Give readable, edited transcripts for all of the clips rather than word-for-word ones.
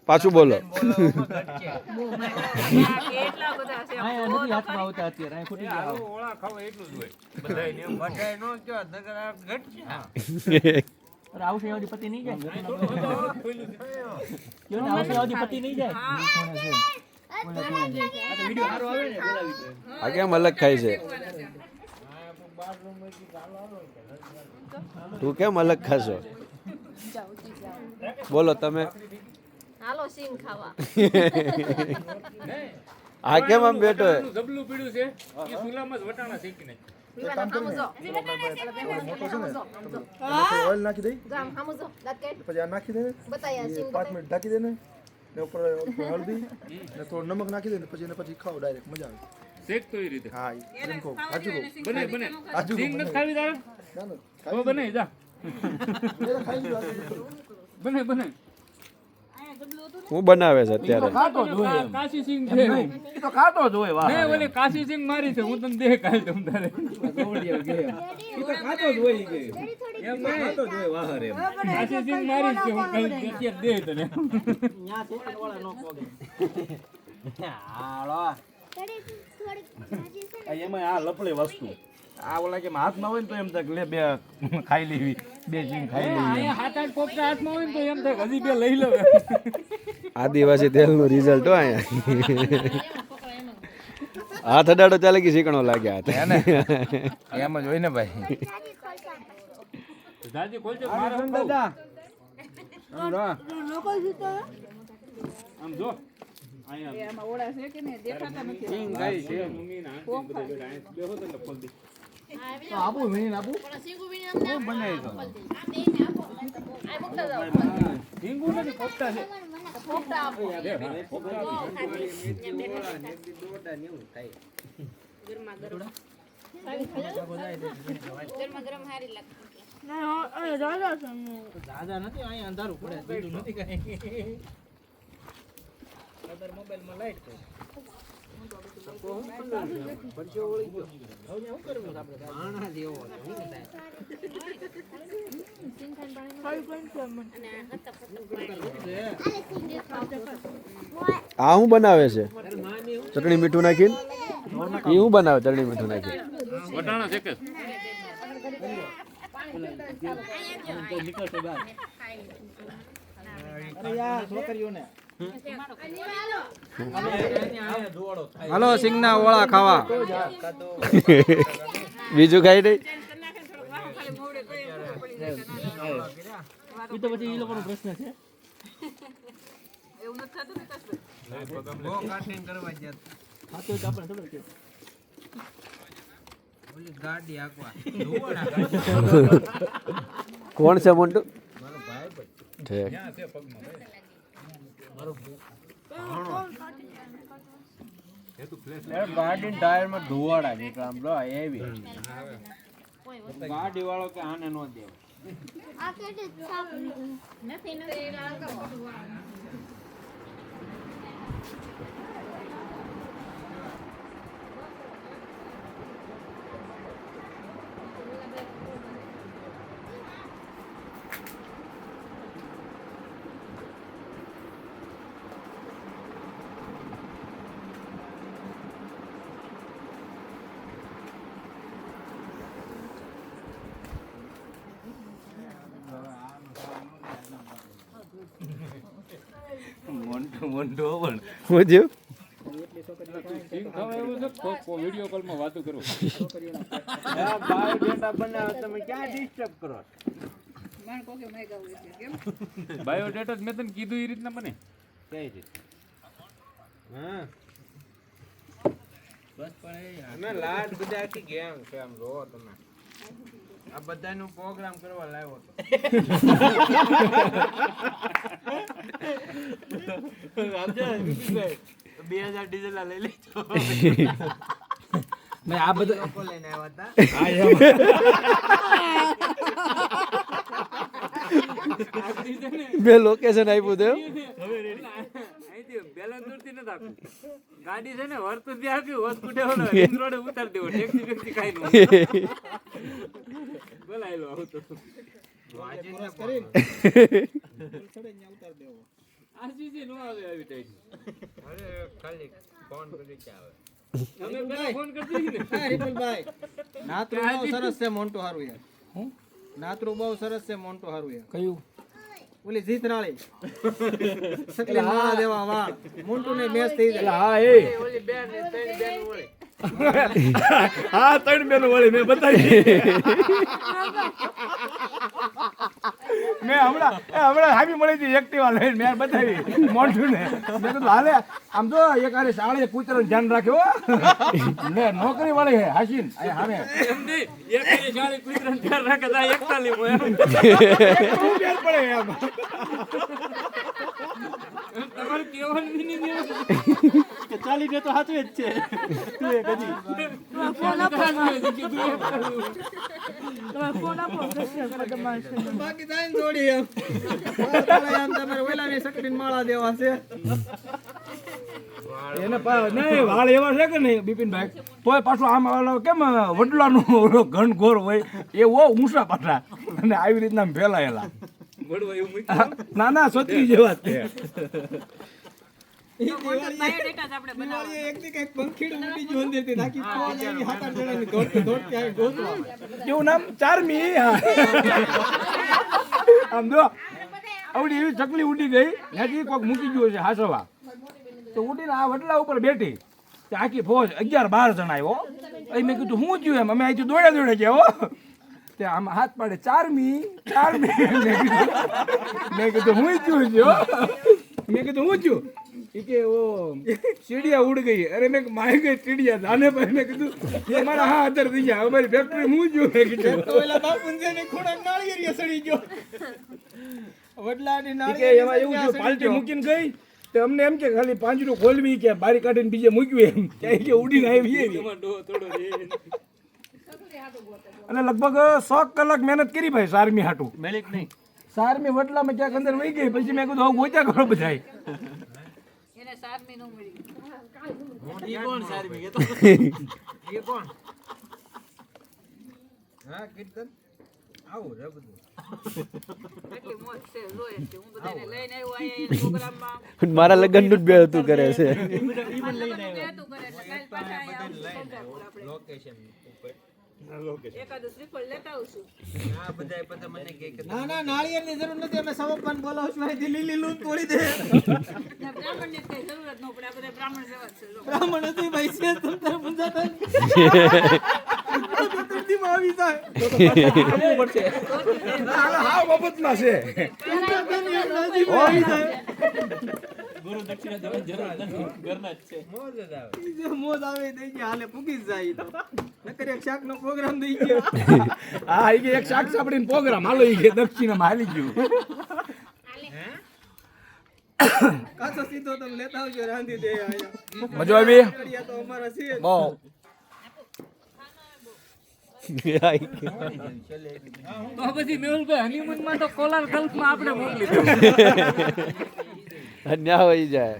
પાછું બોલો. આ કેમ અલગ ખાય છે? તું કેમ અલગ ખાશો? બોલો તમે. હાલો સિંગ ખાવા. આ કેમ આમ બેઠો હે? જબલું પીડ્યું છે એ સુલામાં જ વટાણા શેકી નાખ. ઓઇલ નાખી દઈ પછી આ નાખી દે 5 મિનિટ ઢાંકી દે ને ઉપર હળદી ને થોડું નમક નાખી દે ને પછી ખાઓ ડાયરેક્ટ મજા આવે. શેક તો એ રીતે. હા એમ કહો આજુ બને આજુ સિંગ નથી ખાવી તારે? ના હવે બને જા. ખાઈ લો બને હું બનાવે છે અત્યારે? ખાતો જ હોય. કાશી સિંગ છે એ તો ખાતો જ હોય. વાહ ને ઓલે કાશી સિંગ મારી છે હું તને દે કાઈ તમ તારે એ તો ખાતો જ હોય કે એમ ખાતો જ હોય. વાહ રે કાશી સિંગ મારી છે હું કઈ અત્યારે દે તને ન્યા છોકરા વાળા નો પોગે હાલો એમાં આ લપડે વસ્તુ આ ઓલા કે હાથમાં હોય ને તો એમ થાય લે બે ખાઈ લેવી, બે સિંગ ખાઈ લેવી. અહીંયા હાથ આઠ પોપટા હાથમાં હોય ને તો એમ થાય હજી બે લઈ લો. આદિવાસી તેલનું રિઝલ્ટ હો અહીંયા. હાથ અડાડો ચાલે કે શીકણો લાગ્યા હાથ એમ જ હોય ને ભાઈ. દાદી ખોલજો મારો દાદા આમ જો અહીંયા એમાં ઓળા છે કે ને દેખાતા નથી. સિંગ ગાઈ છે મમ્મી ના આંટી બધા બેઠા અહીંયા બેહો તો ખોલ દે. આપો વીણ આપો સિંગુ વીણ અમને બનાવી દો. આ દેને આપો આ મુકતા જાવ. સિંગુ નથી પોપટા છે. પોપટા આપો પોપટા દોડા ને એવું થાય ગરમા ગરમ ગરમા ગરમ હારી લાગે. ના અરે દાદા દાદા નથી અહીંયા અંધારું પડે બીજું નથી કઈ. અદર મોબાઈલ માં લાઈટ છે. પરચો ઓળી ગયો. હવે શું કરવું આપણે? પાણા જેવો છે. શું થાય? સિંગ ખાન પાણી અને હત્તા આ હું બનાવે છે? ચટણી મીઠું નાખીને એ હું બનાવે ચટણી મીઠું નાખીને? વટાણા છે કે હાલો સિંગના ઓળા ખાવા. બીજું ખાઈ નહીં? એ તો પછી એ લોકોનો પ્રશ્ન છે. એવું નથી થતું ને કશું. બહુ કાઠીન કરવા ગયા. હા તો આપણે થોડું કે ઓલી ગાડી આકવા કોણ છે મોન્ટુ? મારો ભાઈ ઠીક. ક્યાં છે પગમાં ભાઈ? ગાડી ટાયર માં ધોવાડા નીકળે આમ લો એવી ગાડી વાળો કે આને નો દે. આ કેટે સાફ નથી નથી મોંઢો પણ હું થયું? સિંગ ખાવા એવું છે વિડિયો કોલ માં વાતો કરો. બાયોડેટા બનાવો તમે ક્યાં ડિસ્ટર્બ કરો? બાયોડેટા મેં તને કીધું એ રીતના બને. કઈ રીતે? હા બસ પણ અમે લાડ બધા આખી ગેંગ છે આમ જોવો તમે. આ બધાનો પ્રોગ્રામ કરવા લાવ્યો હતો. 2000 ડીઝલ લઈ લેજો. મેં આ બધું લોકો લઈને આવ્યા મેં લોકેશન આપ્યું તો ગાડી છે ને વર્તું ત્યાં આપ્યું હોસ્પિટલ રોડે ઉતારી દેવો ટેક્સી બેક્સી કાઈ નું બોલાયેલો આવું તો આરસીસી નો આવે આવી ટાઈપ અરે ખાલી ફોન કરી કે આવે અમે પેલા ફોન કરતી ને હા રિપલભાઈ નાતરું બહુ સરસ છે મોન્ટો હારું યાર હું નાતરું બહુ સરસ છે મોન્ટો હારું યાર કયું ઓલી જીતનાળી સકલી માળા દેવા વાળ મોન્ટુ ને મેચ થઈ જાય હા એ ઓલી બેન ને ત્રણ બેન ઓળી હા 3 બેનો વાળી મેં બતાવી મેં હમણાં હામી મળી હતી એક્ટિવા લઈને મેં બતાવી મોન્ટુ ને મેં કીધું હાલે આમ તો એક આરે શાળે કૂતરાનું ધ્યાન રાખ્યો ને નોકરી વાળી હે હાસીન આ હામે એમ નહીં એક એ ગાડી કુતરાને ધ્યાન રાખે તા 41 મો એમ બહુ બેર પડે એમ તમારે કેવાનું બી નહીં દેવું કે ચાલી દે તો સાચું જ છે તું એ કદી બાકી થાય ને થોડી એમ આમ તમારે ઓલાની સકલીને માળા દેવા છે એને નહીં વાળ એવા છે કે નહીં બિપિનભાઈ તોય પાછું આમ ઓલો કેમ વડલાનું ઓલો ઘન ઘોર હોય એવો ઊંચા પાછા અને આવી રીતના આમ ફેલાયેલા મળવા એવું મૂક્યું ના ના છત્રી જેવા જ છે દિવાળીએ એક દી કઈક પંખીડું ઉડી ગયું અંદરથી નાખી ફોન આવી 7-8 જણાની દોડતી આવી ગોતવા કેવું નામ ચારમી આમ જો આવડી એવી ચકલી ઉડી ગઈ ત્યાંથી કોઈક મૂકી ગયો છે હાસવા તો ઉડીને આ વડલા ઉપર બેઠી તે આખી ફોજ 11-12 જણા આવ્યો અહીં મેં કીધું હું થયું એમ અમે અહીંથી દોડે ગયા હો તે આમ હાથ પાડે ચારમી મેં કીધું હું થયું મેં કીધું હું થયું કે ઓ ચીડિયા ઉડ ગઈ અરે મેં મારી ગઈ ચીડિયા આને પર મેં કીધું એ મારા હા અદર થઈ ગયા અમારી ફેક્ટરી હું જો મેં કીધું તો ઓલા બાપુને ને ખોડા નાળિયેરિયા સડી ગયો વડલાની કે નાળિયેરિયા એમાં એવું થયું પાલટી મૂકીને ગઈ તે અમને એમ કે ખાલી પાંજરું ખોલવી કે બારી કાઢીને બીજે મૂક્યું એમ ક્યાંય કે ઉડીને આવી એવી અને લગભગ 100 કલાક મહેનત કરી ભાઈ સારમી હાટું મેલિક નહીં સારમી વડલામાં ક્યાંક અંદર વહી ગઈ પછી મેં કીધું હવે ગોચા કરો બધાય ઈ કોણ સારમી કે તો એ કોણ હા કીર્તન આવું રે બધું મારા લગ્ન નું જ બે હતું કરે છે લોકેશન ઉપર આ બધાય બધા મને કહે કે ના ના નાળિયેરની જરૂર નથી અમે સવપન બોલાવશું અહીંથી લીલી લૂન તોડી દે બ્રાહ્મણ નથી ભાઈ છે તમ તારે મુંજાતા ધરતીમાં આવી જાય હા બાબતમાં છે આવી જાય ગુરુ દક્ષિણા દેવાની જરૂર નથી ઘરના જ છે મોજ જ આવે જે મોજ આવે દઈ ગયા હાલે પૂકી જ જાય તો નકર એક શાક નો પ્રોગ્રામ દઈ ગયા હા એ એક શાક સાપડીનો પ્રોગ્રામ હાલો એ દક્ષિણામાં હાલી ગયું કાચો સીધો તમે લેતા આવજો રાંધી દે આયા મજા આવી કડિયા તો અમારા છે બહુ તો પછી મેહુલભાઈ હનીમૂન માં તો કોલાર ગલ્ફ માં આપણે મોકલી ન્યા હોય જાય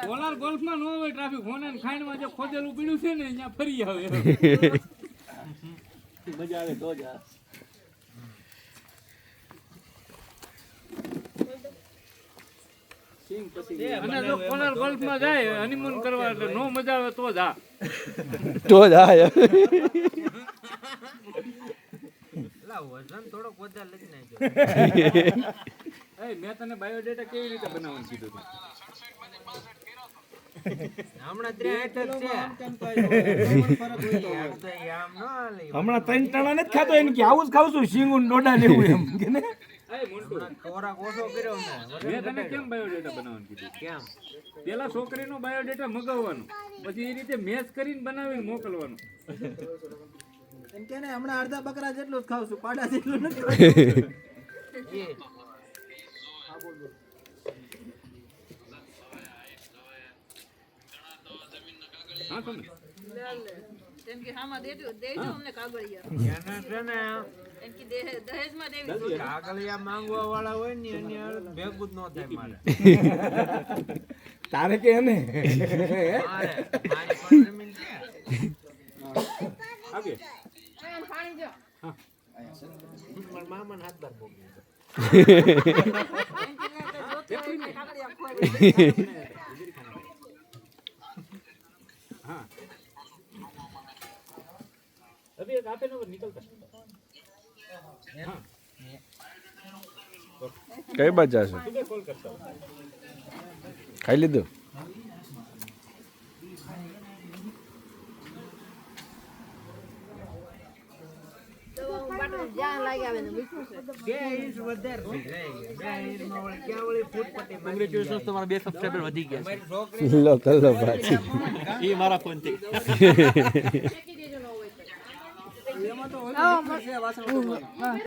કોલાર ગોલ્ફ માં ન હોય ટ્રાફિક ફોન ખાઈન માં જે ખોદેલું પીડ્યું છે ને અહીંયા ફરી આવે મજા આવે તો જ અને જો કોલાર ગોલ્ફ માં જાય હનીમૂન કરવા એટલે નો મજા આવે તો જ લા વજન થોડોક વધારે લઈ નાખજો એ મેં તને બાયોડેટા કેવી રીતે બનાવવાનું કીધું હતું હમણાં 3 જ છે યાર તો આમ ન લે હમણાં 3 ટણા નથી ખાતો એને કે આવું જ ખાવ છું શીંગું ડોડા લેવું એમ કે ને એ મોન્ટુ ખોરાક ઓછો કર્યો મેં તને કેમ બાયોડેટા બનાવવાનું કીધું કેમ પેલા છોકરીનો બાયોડેટા મગાવવાનો પછી એ રીતે મેચ કરીને બનાવીને મોકલવાનું એમ કે ને હમણાં અડધા બકરા જેટલું જ ખાવ છું પાડા જેટલું નથી એ હા તમે કેમ કે હામાં દેજો અમને કાગળિયા એને છે ને એમ કે દહેજમાં દેવી કાગળિયા માંગવા વાળા હોય ને એની હારે ભેગું જ ન થાય મારે તારે કે એને મારે મારી પણ જમીન છે આગે પાણી જો મારા મામાને હાથ બાર બોગી કઈ બાજુ જશે ખાઈ લીધું જ્યાં લાગે આવે ને મીઠું છે 2 ઇંચ વધારે થઈ જાય 2 ઇંચમાં વળી ક્યાં વળી ફૂટપટ્ટી મારી કોંગ્રેચ્યુલેશન તમારા 2 સબસ્ક્રાઇબર વધી ગયા મારી છોકરી લો કલ્લો પાછી છે એ મારા ફોન થી ફેંકી દેજો ન હોય તો એમાં તો હોય છે વાસણ